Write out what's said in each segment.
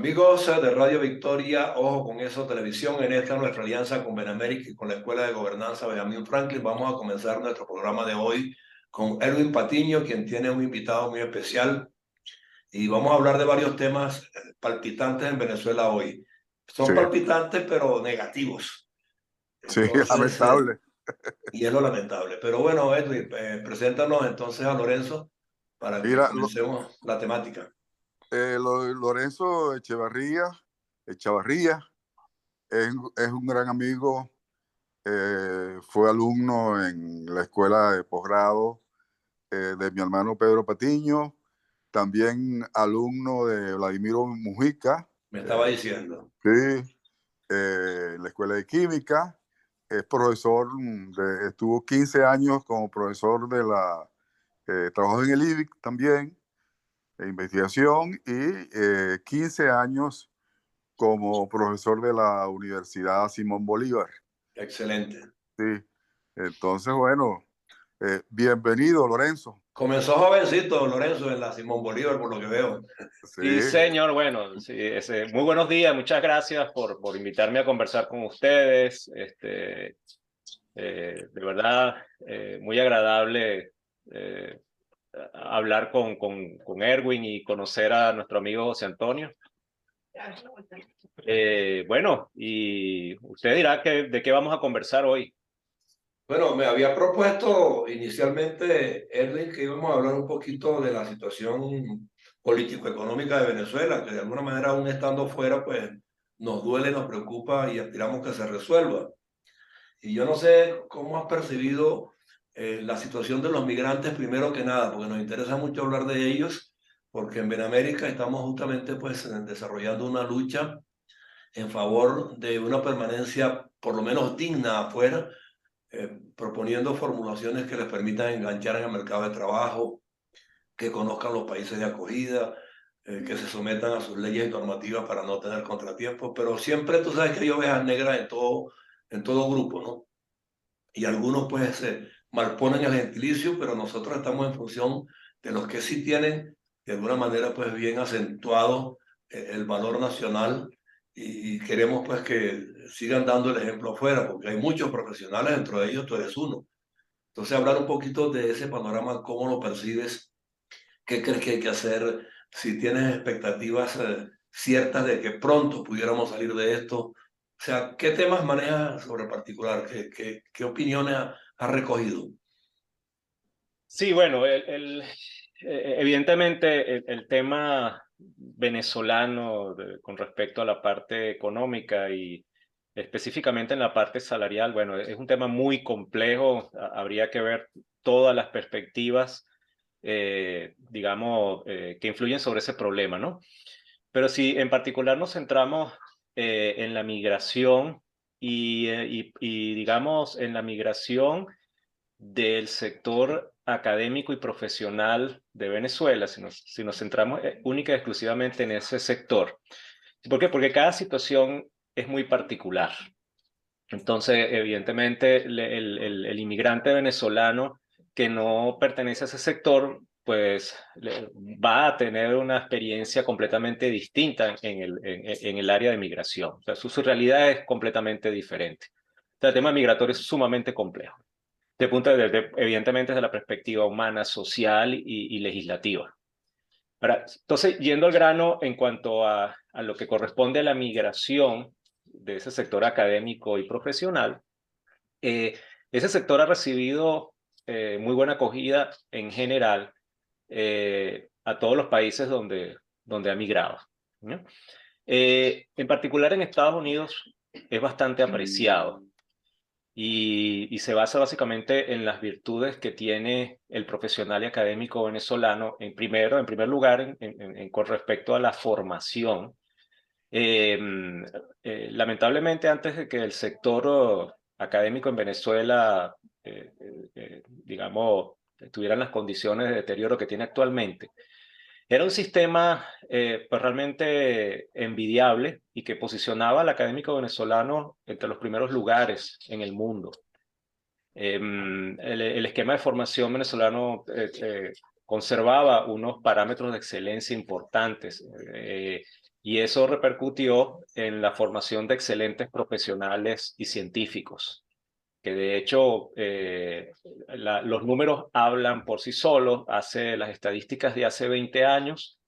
Amigos de Radio Victoria, ojo con eso, televisión, en esta nuestra alianza con Benamérica y con la Escuela de Gobernanza Benjamin Franklin, vamos a comenzar nuestro programa de hoy con Erwin Patiño, quien tiene un invitado muy especial, y vamos a hablar de varios temas palpitantes en Venezuela hoy. Sí, Son palpitantes, pero negativos. sí, Entonces, lamentable. y es lo lamentable. Pero bueno, Edwin, preséntanos entonces a Lorenzo para que Mira, comencemos la temática. Lorenzo Echavarría es un gran amigo, fue alumno en la escuela de posgrado de mi hermano Pedro Patiño, también alumno de Vladimiro Mujica, Me estaba eh, diciendo. sí, en la escuela de química, es profesor, estuvo 15 años como profesor trabajó en el IBIC también, de investigación, y 15 años como profesor de la Universidad Simón Bolívar. Excelente. Sí. Entonces, bueno, bienvenido, Lorenzo. Comenzó jovencito Lorenzo en la Simón Bolívar, por lo que veo. Sí, Sí, señor. Bueno, sí, muy buenos días. Muchas gracias por invitarme a conversar con ustedes. De verdad, muy agradable hablar con Erwin y conocer a nuestro amigo José Antonio. Bueno, y usted dirá de qué vamos a conversar hoy. Bueno, me había propuesto inicialmente, Erwin, que íbamos a hablar un poquito de la situación político-económica de Venezuela, que de alguna manera, aún estando fuera, pues nos duele, nos preocupa y aspiramos que se resuelva. Y yo no sé cómo has percibido la situación de los migrantes primero que nada, porque nos interesa mucho hablar de ellos, porque en Benamérica estamos justamente pues desarrollando una lucha en favor de una permanencia por lo menos digna afuera, proponiendo formulaciones que les permitan enganchar en el mercado de trabajo, que conozcan los países de acogida, que se sometan a sus leyes y normativas para no tener contratiempos, pero siempre tú sabes que hay ovejas negras en todo grupo, ¿no? Y algunos pues se malponen el gentilicio, pero nosotros estamos en función de los que sí tienen de alguna manera pues bien acentuado el valor nacional y queremos pues que sigan dando el ejemplo afuera, porque hay muchos profesionales, dentro de ellos tú eres uno. Entonces hablar un poquito de ese panorama, cómo lo percibes, qué crees que hay que hacer, si tienes expectativas ciertas de que pronto pudiéramos salir de esto. O sea, ¿qué temas manejas sobre particular? ¿Qué opiniones has recogido? Sí, bueno, evidentemente el tema venezolano con respecto a la parte económica y específicamente en la parte salarial, bueno, es un tema muy complejo. Habría que ver todas las perspectivas, digamos, que influyen sobre ese problema, ¿no? Pero si en particular nos centramos en la migración y digamos, en la migración del sector académico y profesional de Venezuela, si nos centramos única y exclusivamente en ese sector. ¿Por qué? Porque cada situación es muy particular. Entonces, evidentemente, el inmigrante venezolano que no pertenece a ese sector, pues va a tener una experiencia completamente distinta en el área de migración. O sea, su realidad es completamente diferente. O sea, el tema migratorio es sumamente complejo evidentemente desde la perspectiva humana, social y legislativa. Ahora, entonces, yendo al grano en cuanto a lo que corresponde a la migración de ese sector académico y profesional, eh, ese sector ha recibido muy buena acogida en general a todos los países donde ha migrado, ¿no? En particular en Estados Unidos es bastante apreciado y se basa básicamente en las virtudes que tiene el profesional y académico venezolano, en primer lugar, con respecto a la formación. Eh, Lamentablemente, antes de que el sector académico en Venezuela, digamos, tuvieran las condiciones de deterioro que tiene actualmente, era un sistema pues realmente envidiable y que posicionaba al académico venezolano entre los primeros lugares en el mundo. El esquema de formación venezolano conservaba unos parámetros de excelencia importantes. y eso repercutió en la formación de excelentes profesionales y científicos, que de hecho los números hablan por sí solos. Las estadísticas de hace 20 años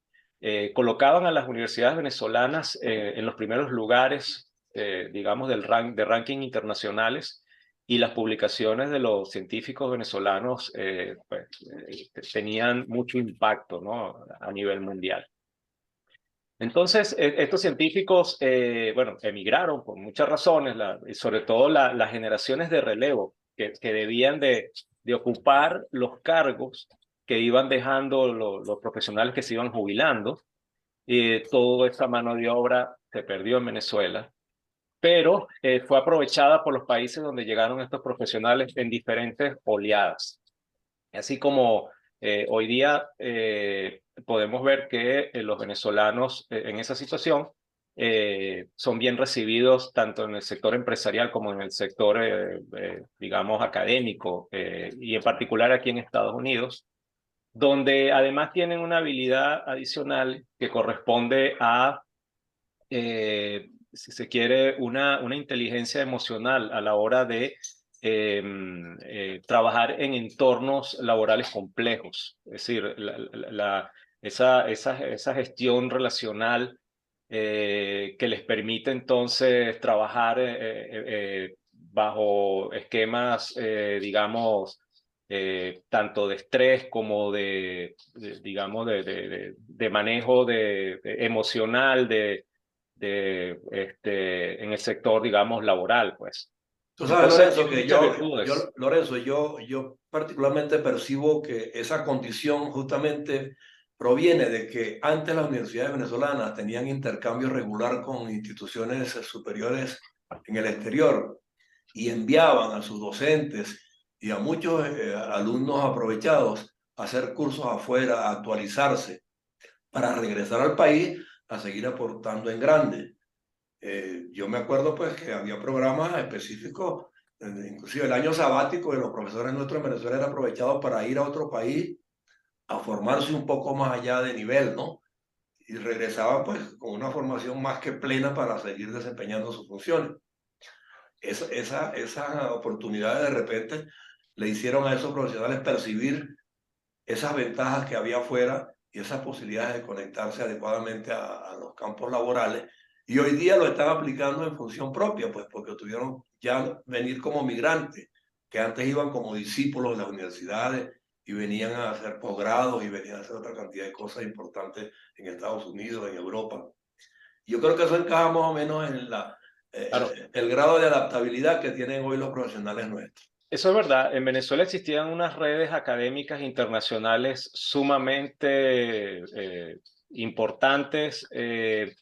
colocaban a las universidades venezolanas en los primeros lugares, digamos, de ranking internacionales, y las publicaciones de los científicos venezolanos pues, tenían mucho impacto, ¿no?, a nivel mundial. Entonces, estos científicos, bueno, emigraron por muchas razones, y sobre todo las generaciones de relevo que debían de ocupar los cargos que iban dejando los profesionales que se iban jubilando. Toda esta mano de obra se perdió en Venezuela, pero fue aprovechada por los países donde llegaron estos profesionales en diferentes oleadas. Así como hoy día podemos ver que los venezolanos en esa situación son bien recibidos tanto en el sector empresarial como en el sector, digamos, académico, y en particular aquí en Estados Unidos, donde además tienen una habilidad adicional que corresponde a, si se quiere, una inteligencia emocional a la hora de trabajar en entornos laborales complejos. Es decir, esa gestión relacional que les permite entonces trabajar bajo esquemas, digamos, tanto de estrés como digamos, de manejo emocional en el sector, digamos, laboral, pues. Tú sabes, Entonces, Lorenzo, tiene que muchas virtudes. Lorenzo, yo particularmente percibo que esa condición justamente proviene de que antes las universidades venezolanas tenían intercambio regular con instituciones superiores en el exterior y enviaban a sus docentes y a muchos alumnos aprovechados a hacer cursos afuera, a actualizarse, para regresar al país a seguir aportando en grande. Yo me acuerdo pues que había programas específicos, inclusive el año sabático de los profesores nuestros en Venezuela era aprovechado para ir a otro país a formarse un poco más allá de nivel, ¿no? Y regresaban pues con una formación más que plena para seguir desempeñando sus funciones. Esas oportunidades de repente le hicieron a esos profesionales percibir esas ventajas que había afuera y esas posibilidades de conectarse adecuadamente a los campos laborales. Y hoy día lo están aplicando en función propia, pues porque tuvieron ya venir como migrantes, que antes iban como discípulos de las universidades y venían a hacer posgrados y venían a hacer otra cantidad de cosas importantes en Estados Unidos, en Europa. Yo creo que eso encaja más o menos en Claro, el grado de adaptabilidad que tienen hoy los profesionales nuestros. eso es verdad. En Venezuela existían unas redes académicas internacionales sumamente importantes. En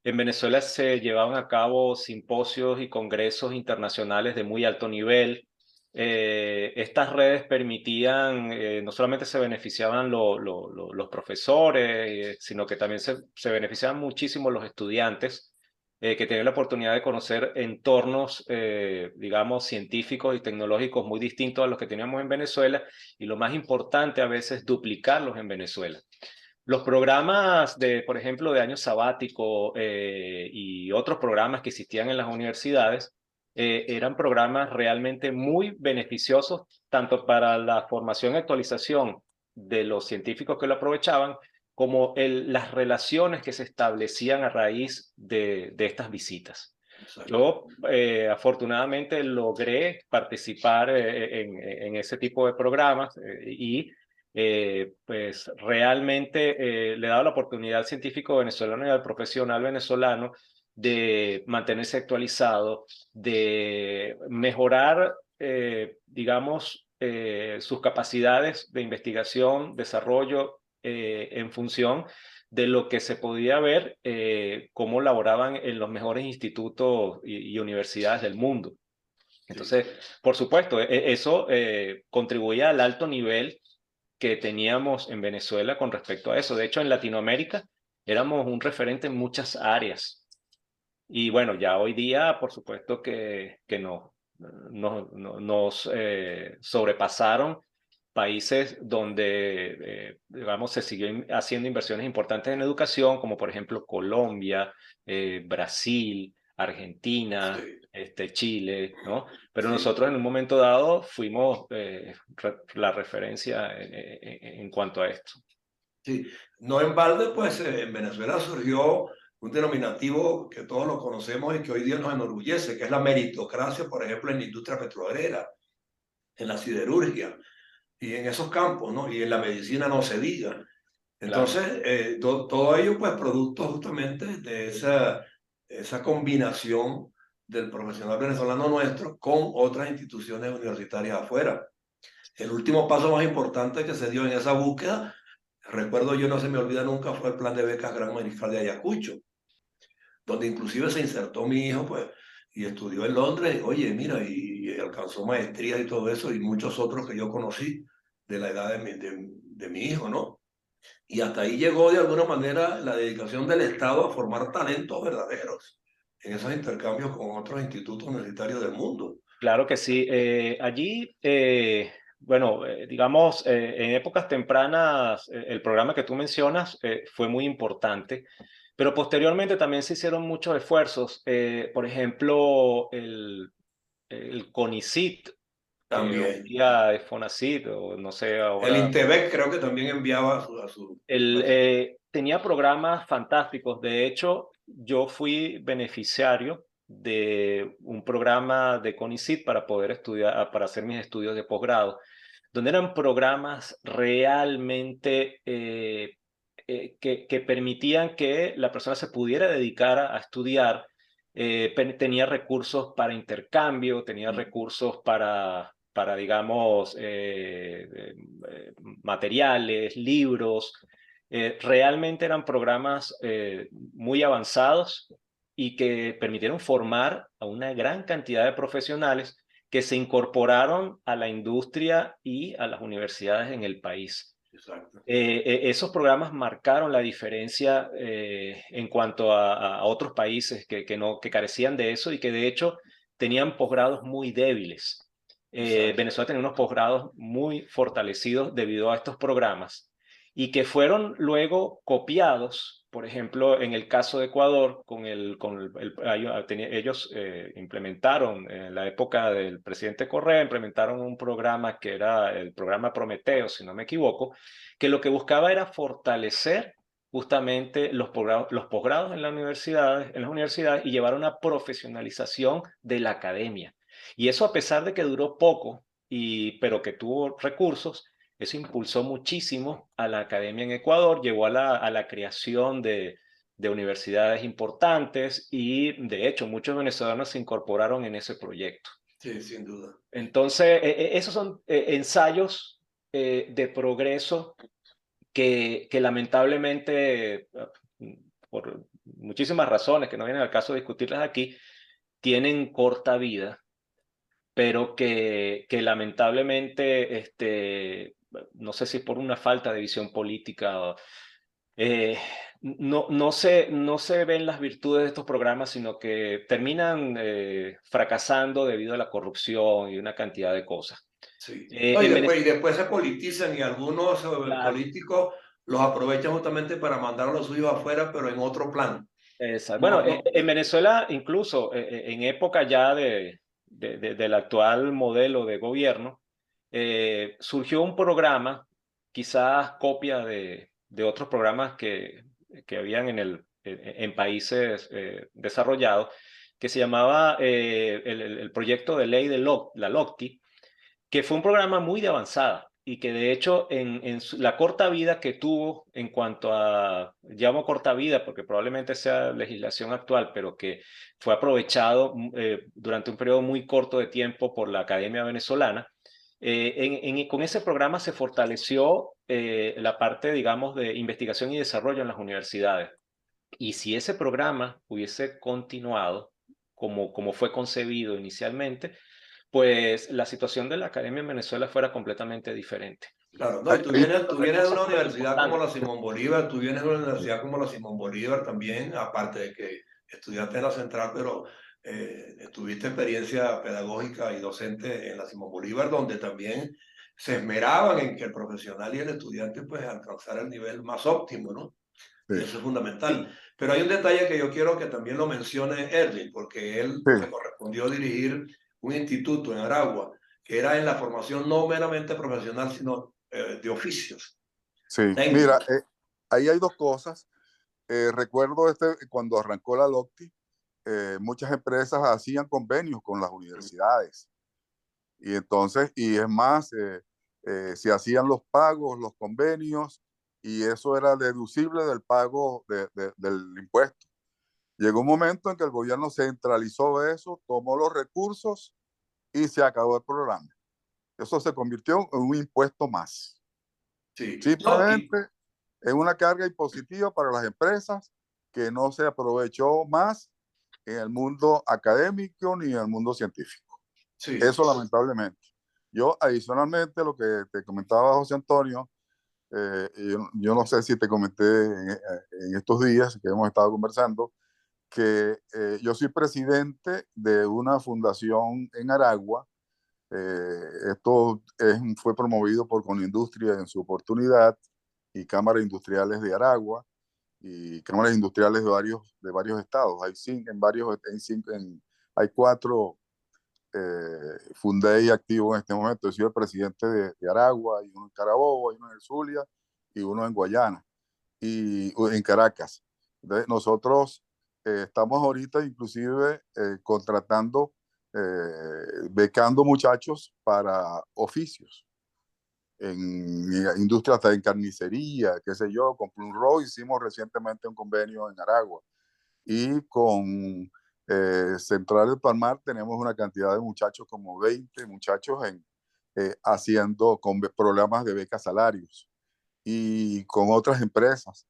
Venezuela se llevaban a cabo simposios y congresos internacionales de muy alto nivel. Estas redes permitían, no solamente se beneficiaban los profesores, sino que también se beneficiaban muchísimo los estudiantes, que tenían la oportunidad de conocer entornos, digamos, científicos y tecnológicos muy distintos a los que teníamos en Venezuela, y lo más importante a veces, duplicarlos en Venezuela. Los programas por ejemplo, de año sabático y otros programas que existían en las universidades eran programas realmente muy beneficiosos, tanto para la formación y actualización de los científicos que lo aprovechaban, como las relaciones que se establecían a raíz de estas visitas. Exacto. Yo, afortunadamente, logré participar en ese tipo de programas y pues realmente le he dado la oportunidad al científico venezolano y al profesional venezolano de mantenerse actualizado, de mejorar, digamos, sus capacidades de investigación, desarrollo, en función de lo que se podía ver, cómo laboraban en los mejores institutos y universidades del mundo. Entonces, por supuesto, eso contribuía al alto nivel que teníamos en Venezuela con respecto a eso. De hecho, en Latinoamérica éramos un referente en muchas áreas. Y bueno, ya hoy día, por supuesto que nos sobrepasaron países donde, digamos, se siguió haciendo inversiones importantes en educación, como por ejemplo Colombia, Brasil, Argentina, Sí, Chile, ¿no? Pero sí, nosotros en un momento dado fuimos la referencia en cuanto a esto. sí. No en balde, pues en Venezuela surgió un denominativo que todos lo conocemos y que hoy día nos enorgullece, que es la meritocracia, por ejemplo, en la industria petrolera, en la siderurgia y en esos campos, ¿no? Y en la medicina no se diga. Claro. Entonces, todo ello, pues, producto justamente de esa combinación del profesional venezolano nuestro con otras instituciones universitarias afuera. El último paso más importante que se dio en esa búsqueda, recuerdo yo, no se me olvida nunca, fue el plan de becas Gran Mariscal de Ayacucho, donde inclusive se insertó mi hijo, pues, y estudió en Londres, oye, mira, y alcanzó maestría y todo eso, y muchos otros que yo conocí de la edad de mi hijo, ¿no? Y hasta ahí llegó de alguna manera la dedicación del Estado a formar talentos verdaderos en esos intercambios con otros institutos universitarios del mundo. Claro que sí. Allí, bueno, digamos, en épocas tempranas, el programa que tú mencionas fue muy importante, pero posteriormente también se hicieron muchos esfuerzos. Por ejemplo, el CONICIT, que hoy También. día es FONACIT, o no sé El ahora. INTEBEC creo que también enviaba Tenía programas fantásticos. De hecho, yo fui beneficiario de un programa de CONICYT para poder estudiar, para hacer mis estudios de posgrado, donde eran programas realmente que permitían que la persona se pudiera dedicar a estudiar. Tenía recursos para intercambio, tenía recursos para digamos, materiales, libros. Realmente eran programas muy avanzados y que permitieron formar a una gran cantidad de profesionales que se incorporaron a la industria y a las universidades en el país. Exacto. Esos programas marcaron la diferencia en cuanto a otros países que carecían de eso y que de hecho tenían posgrados muy débiles. Exacto. Venezuela tenía unos posgrados muy fortalecidos debido a estos programas y que fueron luego copiados, por ejemplo, en el caso de Ecuador, ellos implementaron, en la época del presidente Correa, implementaron un programa que era el programa Prometeo, si no me equivoco, que lo que buscaba era fortalecer justamente los posgrados en las universidades y llevar una profesionalización de la academia. Y eso a pesar de que duró poco, pero que tuvo recursos, eso impulsó muchísimo a la academia en Ecuador, llevó a la creación de universidades importantes y de hecho muchos venezolanos se incorporaron en ese proyecto. Sí, sin duda. Entonces, esos son ensayos de progreso que lamentablemente, por muchísimas razones que no vienen al caso de discutirlas aquí, tienen corta vida, pero que lamentablemente, no sé si por una falta de visión política, eh, no se ven las virtudes de estos programas, sino que terminan fracasando debido a la corrupción y una cantidad de cosas. Sí. No, En y Venezuela, después se politizan y algunos claro, políticos los aprovechan justamente para mandar a los suyos afuera, pero en otro plan. Bueno, No, no. en Venezuela, incluso en época ya del actual modelo de gobierno, surgió un programa, quizás copia de otros programas que habían en países desarrollados, que se llamaba el proyecto de ley de la LOCTI, que fue un programa muy de avanzada y que de hecho la corta vida que tuvo en cuanto a, llamo corta vida porque probablemente sea legislación actual, pero que fue aprovechado durante un periodo muy corto de tiempo por la Academia Venezolana. Con ese programa se fortaleció la parte, digamos, de investigación y desarrollo en las universidades. Y si ese programa hubiese continuado como fue concebido inicialmente, pues la situación de la academia en Venezuela fuera completamente diferente. Claro, no, y Hay tú Los vienes de recursos una fueron universidad como importantes. la Simón Bolívar, tú vienes de una universidad como la Simón Bolívar también, aparte de que estudiaste en la Central, pero tuviste experiencia pedagógica y docente en la Simón Bolívar, donde también se esmeraban en que el profesional y el estudiante pues alcanzara el nivel más óptimo, ¿no? Y Sí, eso es fundamental. Pero hay un detalle que yo quiero que también lo mencione Erwin, porque él sí, le correspondió dirigir un instituto en Aragua, que era en la formación no meramente profesional, sino de oficios sí. Mira, técnicos. ahí hay dos cosas. Recuerdo cuando arrancó la LOCTI, muchas empresas hacían convenios con las universidades. Y entonces, y es más, se hacían los pagos, los convenios, y eso era deducible del pago del impuesto. Llegó un momento en que el gobierno centralizó eso, tomó los recursos y se acabó el programa. Eso se convirtió en un impuesto más. Sí. No, Simplemente en una carga impositiva para las empresas que no se aprovechó más en el mundo académico ni en el mundo científico. sí, Eso lamentablemente. Yo adicionalmente lo que te comentaba José Antonio, yo no sé si te comenté en estos días que hemos estado conversando, que yo soy presidente de una fundación en Aragua. Esto fue promovido por Conindustria en su oportunidad y Cámaras Industriales de Aragua y cámaras industriales de varios estados. Hay cinco, hay cuatro fundé activo en este momento. Yo soy el presidente de Aragua, hay uno en Carabobo, hay uno en el Zulia y uno en Guayana y en Caracas. Entonces, nosotros estamos ahorita inclusive contratando, becando muchachos para oficios en industria, hasta en carnicería, qué sé yo, con Plumro hicimos recientemente un convenio en Aragua y con Central del Palmar tenemos una cantidad de muchachos, como 20 muchachos haciendo con programas de becas salarios y con otras empresas.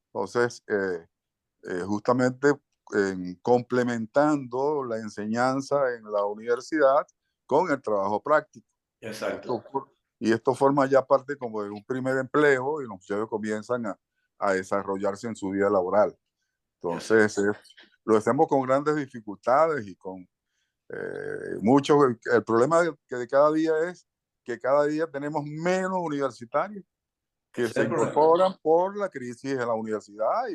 Entonces, justamente complementando la enseñanza en la universidad con el trabajo práctico. exacto. Esto, y esto forma ya parte como de un primer empleo y los muchachos comienzan a desarrollarse en su vida laboral. Exacto. Entonces, lo hacemos con grandes dificultades y con mucho. El problema de cada día es que cada día tenemos menos universitarios que Ese es se el problema. incorporan por la crisis en la universidad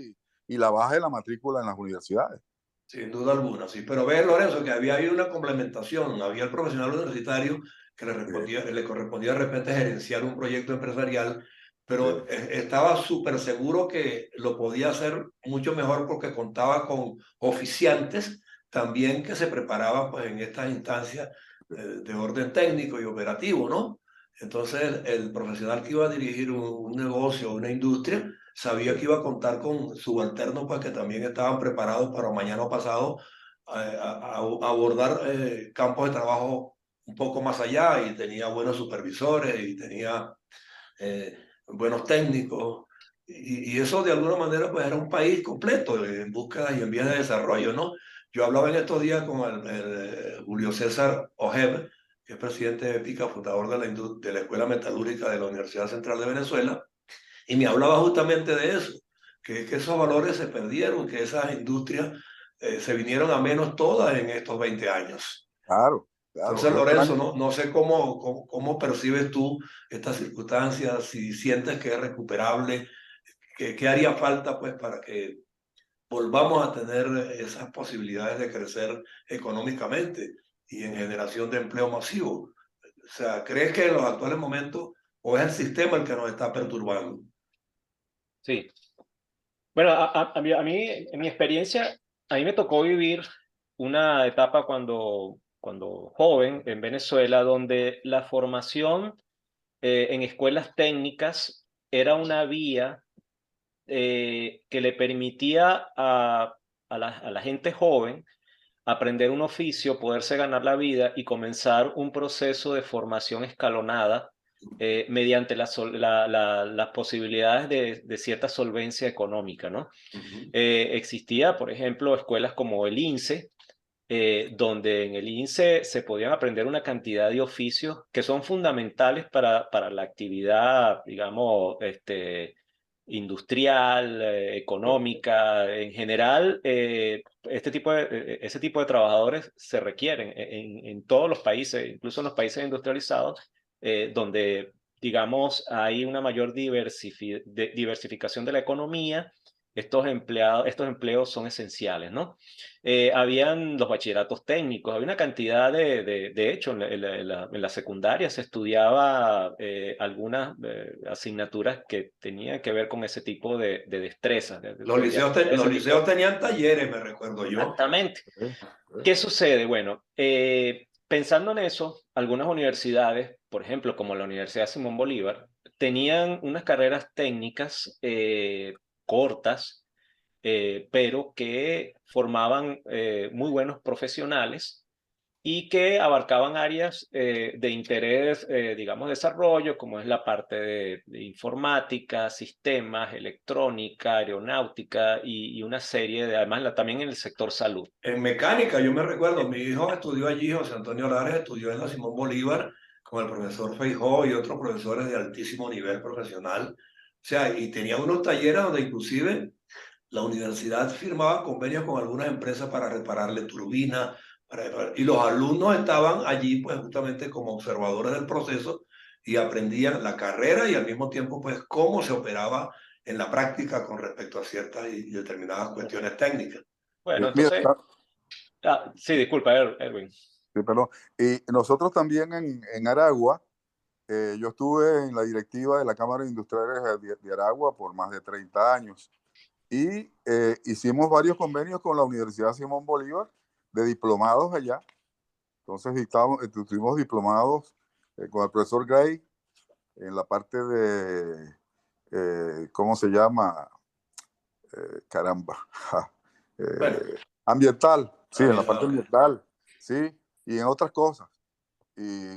y la baja de la matrícula en las universidades. Sin duda alguna, sí. Pero ve, Lorenzo, que había ahí una complementación. Había el profesional universitario que le correspondía de repente gerenciar un proyecto empresarial, Sí, pero estaba súper seguro que lo podía hacer mucho mejor porque contaba con oficiantes también que se preparaban pues, en estas instancias sí, de orden técnico y operativo, ¿no? Entonces, el profesional que iba a dirigir un negocio, una industria, sí, sabía que iba a contar con subalternos pues, que también estaban preparados para mañana o pasado a abordar campos de trabajo un poco más allá y tenía buenos supervisores y tenía buenos técnicos. Y eso de alguna manera pues era un país completo en búsqueda y en vías de desarrollo, ¿no? Yo hablaba en estos días con Julio César Ojeb, que es presidente de EPICA, fundador de la Escuela Metalúrgica de la Universidad Central de Venezuela, y me hablaba justamente de eso, que esos valores se perdieron, que esas industrias se vinieron a menos todas en estos 20 años. claro, claro. Entonces, Lorenzo, no sé cómo percibes tú estas circunstancias, si sientes que es recuperable, qué haría falta pues para que volvamos a tener esas posibilidades de crecer económicamente y en generación de empleo masivo. O sea, ¿crees que en los actuales momentos o es el sistema el que nos está perturbando? Sí. Bueno, a mí, en mi experiencia, a mí me tocó vivir una etapa cuando joven en Venezuela, donde la formación en escuelas técnicas era una vía que le permitía a la gente joven aprender un oficio, poderse ganar la vida y comenzar un proceso de formación escalonada mediante las posibilidades de cierta solvencia económica, ¿no? Ujú. Existía, por ejemplo, escuelas como el INSE, donde en el INSE se podían aprender una cantidad de oficios que son fundamentales para la actividad, digamos, industrial, económica. En general, ese tipo de trabajadores se requieren en todos los países, incluso en los países industrializados. donde, digamos, hay una mayor diversificación de la economía. Estos empleos son esenciales, ¿no? Habían los bachilleratos técnicos, había una cantidad de hecho, en la secundaria se estudiaba algunas asignaturas que tenían que ver con ese tipo de destrezas. Los liceos tenían talleres, me recuerdo yo. Exactamente. ¿Qué sucede? Bueno, pensando en eso, algunas universidades, por ejemplo, como la Universidad Simón Bolívar, tenían unas carreras técnicas cortas, pero que formaban muy buenos profesionales y que abarcaban áreas de interés, digamos, desarrollo, como es la parte de informática, sistemas, electrónica, aeronáutica y una serie de, además, también en el sector salud. En mecánica, yo me recuerdo, mi hijo estudió allí, José Antonio Lares estudió en la Simón Bolívar con el profesor Feijó y otros profesores de altísimo nivel profesional. O sea, y tenía unos talleres donde inclusive la universidad firmaba convenios con algunas empresas para repararle turbinas, y los alumnos estaban allí pues justamente como observadores del proceso y aprendían la carrera y al mismo tiempo pues cómo se operaba en la práctica con respecto a ciertas y determinadas cuestiones técnicas. Bueno, Mira, entonces, sí, disculpa, Erwin. sí, perdón. Y nosotros también en Aragua, yo estuve en la directiva de la Cámara de Industriales de Aragua por más de 30 años y hicimos varios convenios con la Universidad Simón Bolívar de diplomados allá. Entonces tuvimos diplomados con el profesor Gray en la parte de, ¿cómo se llama? Caramba. Bueno, Ambiental, sí, en la parte ok. ambiental, sí, y en otras cosas. Y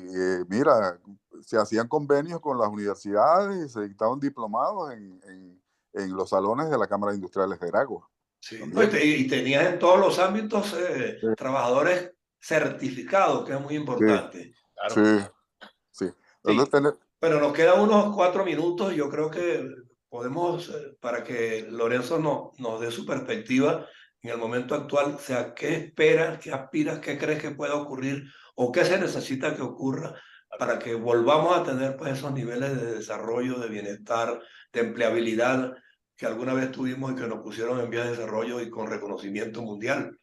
mira, se hacían convenios con las universidades y se dictaban diplomados en los salones de la Cámara de Industriales de Aragua. Sí, no, También. y tenías en todos los ámbitos Sí, trabajadores certificados, que es muy sí, importante. sí, Claro. sí. Sí, Entonces, Pero nos quedan unos 4 minutos. Yo creo que podemos, para que Lorenzo nos dé su perspectiva en el momento actual, o sea, ¿qué esperas, qué aspiras, qué crees que pueda ocurrir o qué se necesita que ocurra para que volvamos a tener pues, esos niveles de desarrollo, de bienestar, de empleabilidad que alguna vez tuvimos y que nos pusieron en vías de desarrollo y con reconocimiento mundial?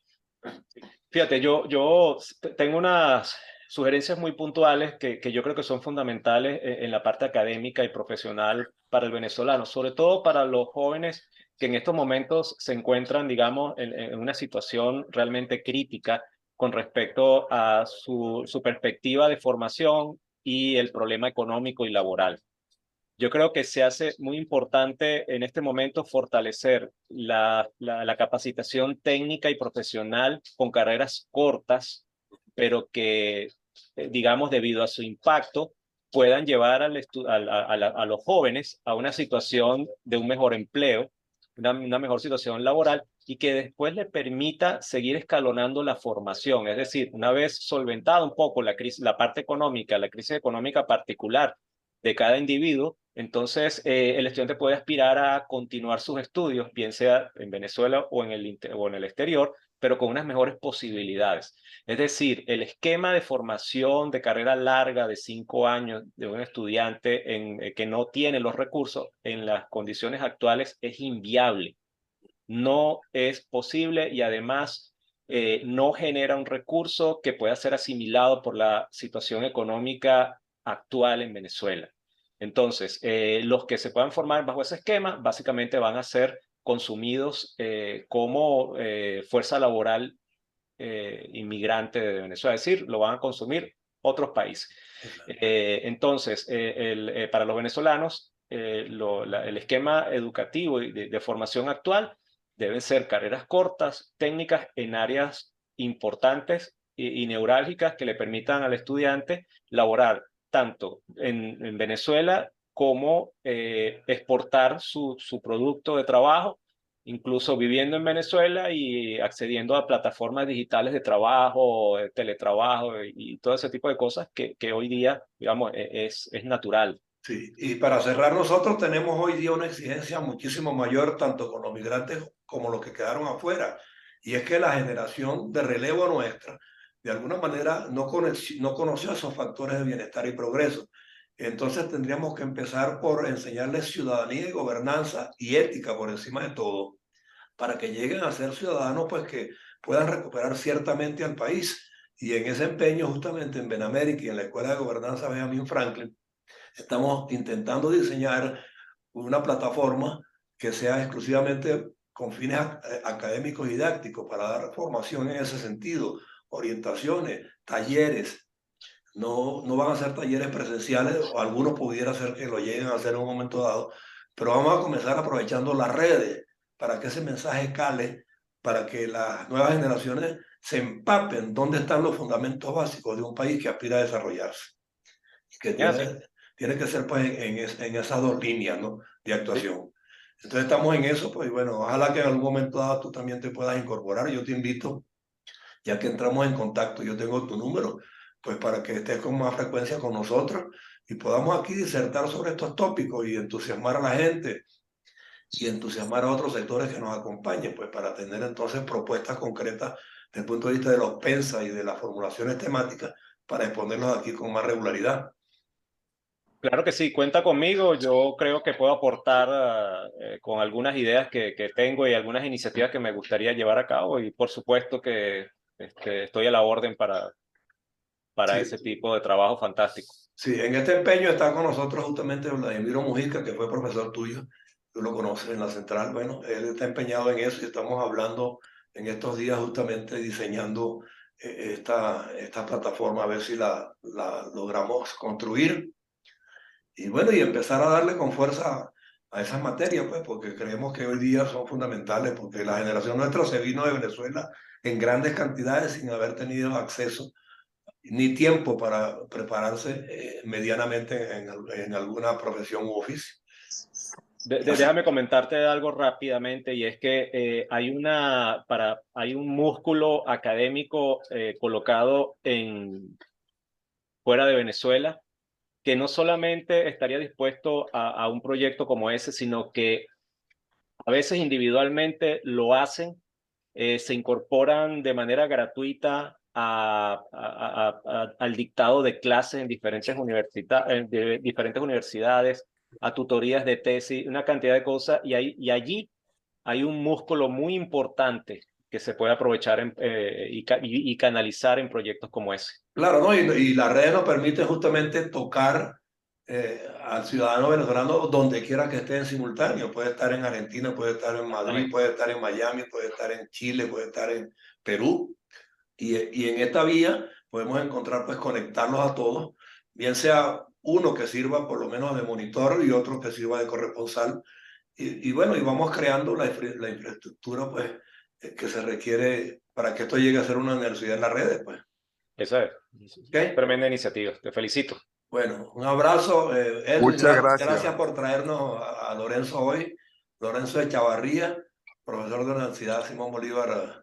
fíjate, yo tengo unas sugerencias muy puntuales que yo creo que son fundamentales en la parte académica y profesional para el venezolano, sobre todo para los jóvenes que en estos momentos se encuentran, digamos, en una situación realmente crítica con respecto a su perspectiva de formación y el problema económico y laboral. Yo creo que se hace muy importante en este momento fortalecer la capacitación técnica y profesional con carreras cortas, pero que, digamos, debido a su impacto, puedan llevar a los jóvenes a una situación de un mejor empleo, una mejor situación laboral y que después le permita seguir escalonando la formación. Es decir, una vez solventada un poco la crisis, la parte económica, la crisis económica particular de cada individuo, entonces el estudiante puede aspirar a continuar sus estudios, bien sea en Venezuela o en el exterior, pero con unas mejores posibilidades. Es decir, el esquema de formación de carrera larga de 5 años de un estudiante que no tiene los recursos en las condiciones actuales es inviable. No es posible y además no genera un recurso que pueda ser asimilado por la situación económica actual en Venezuela. Entonces, los que se puedan formar bajo ese esquema básicamente van a ser consumidos como fuerza laboral inmigrante de Venezuela, es decir, lo van a consumir otros países. Entonces, para los venezolanos, el esquema educativo y de formación actual deben ser carreras cortas, técnicas en áreas importantes y neurálgicas que le permitan al estudiante laborar tanto en Venezuela como exportar su producto de trabajo, incluso viviendo en Venezuela y accediendo a plataformas digitales de trabajo, teletrabajo y todo ese tipo de cosas que hoy día, digamos, es natural. Sí, y para cerrar, nosotros tenemos hoy día una exigencia muchísimo mayor, tanto con los migrantes como los que quedaron afuera, y es que la generación de relevo nuestra, de alguna manera, no conoció esos factores de bienestar y progreso. Entonces tendríamos que empezar por enseñarles ciudadanía y gobernanza y ética por encima de todo, para que lleguen a ser ciudadanos pues que puedan recuperar ciertamente al país. Y en ese empeño, justamente en Benamérica y en la Escuela de Gobernanza Benjamin Franklin, estamos intentando diseñar una plataforma que sea exclusivamente con fines académicos y didácticos para dar formación en ese sentido, orientaciones, talleres. No van a ser talleres presenciales, o algunos pudiera ser que lo lleguen a hacer en un momento dado, pero vamos a comenzar aprovechando las redes para que ese mensaje cale, para que las nuevas generaciones se empapen dónde están los fundamentos básicos de un país que aspira a desarrollarse, y que Ya, sí, tiene que ser pues en esas dos líneas, ¿no?, de sí. actuación. Entonces estamos en eso, pues bueno, ojalá que en algún momento dado tú también te puedas incorporar. Yo te invito, ya que entramos en contacto, yo tengo tu número, pues para que estés con más frecuencia con nosotros y podamos aquí disertar sobre estos tópicos y entusiasmar a la gente y entusiasmar a otros sectores que nos acompañen, pues para tener entonces propuestas concretas desde el punto de vista de los PENSA y de las formulaciones temáticas para exponerlos aquí con más regularidad. Claro que sí, cuenta conmigo. Yo creo que puedo aportar con algunas ideas que tengo y algunas iniciativas que me gustaría llevar a cabo. Y por supuesto que estoy a la orden para Sí, ese tipo de trabajo fantástico. sí, en este empeño está con nosotros justamente Vladimiro Mujica, que fue profesor tuyo, tú lo conoces en la central. Bueno, él está empeñado en eso y estamos hablando en estos días justamente diseñando esta plataforma, a ver si la logramos construir y bueno, y empezar a darle con fuerza a esas materias, pues, porque creemos que hoy día son fundamentales, porque la generación nuestra se vino de Venezuela en grandes cantidades sin haber tenido acceso ni tiempo para prepararse medianamente en alguna profesión u oficio. Así, Déjame comentarte algo rápidamente y es que hay un músculo académico colocado fuera de Venezuela que no solamente estaría dispuesto a un proyecto como ese, sino que a veces individualmente lo hacen, se incorporan de manera gratuita al dictado de clases en de diferentes universidades, a tutorías de tesis, una cantidad de cosas, y allí hay un músculo muy importante que se puede aprovechar y canalizar en proyectos como ese. claro, ¿no? Y las redes nos permiten justamente tocar al ciudadano venezolano donde quiera que esté en simultáneo. Puede estar en Argentina, puede estar en Madrid, Exactamente. puede estar en Miami, puede estar en Chile, puede estar en Perú. Y en esta vía podemos encontrar, pues, conectarlos a todos, bien sea uno que sirva por lo menos de monitor y otro que sirva de corresponsal. Y bueno, y vamos creando la infraestructura, pues, que se requiere para que esto llegue a ser una universidad en las redes, pues. Esa es ¿Ok? tremenda iniciativa. Te felicito. Bueno, un abrazo, Edwin. Muchas Gracias gracias. por traernos a Lorenzo hoy. Lorenzo de Chavarría, profesor de la Universidad Simón Bolívar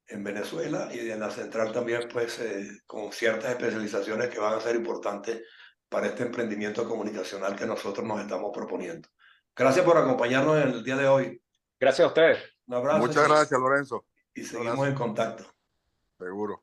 en Venezuela, y en la central también, pues, con ciertas especializaciones que van a ser importantes para este emprendimiento comunicacional que nosotros nos estamos proponiendo. Gracias por acompañarnos en el día de hoy. Gracias a ustedes. Un abrazo Muchas gracias, Lorenzo. y Un seguimos abrazo. en contacto. Seguro.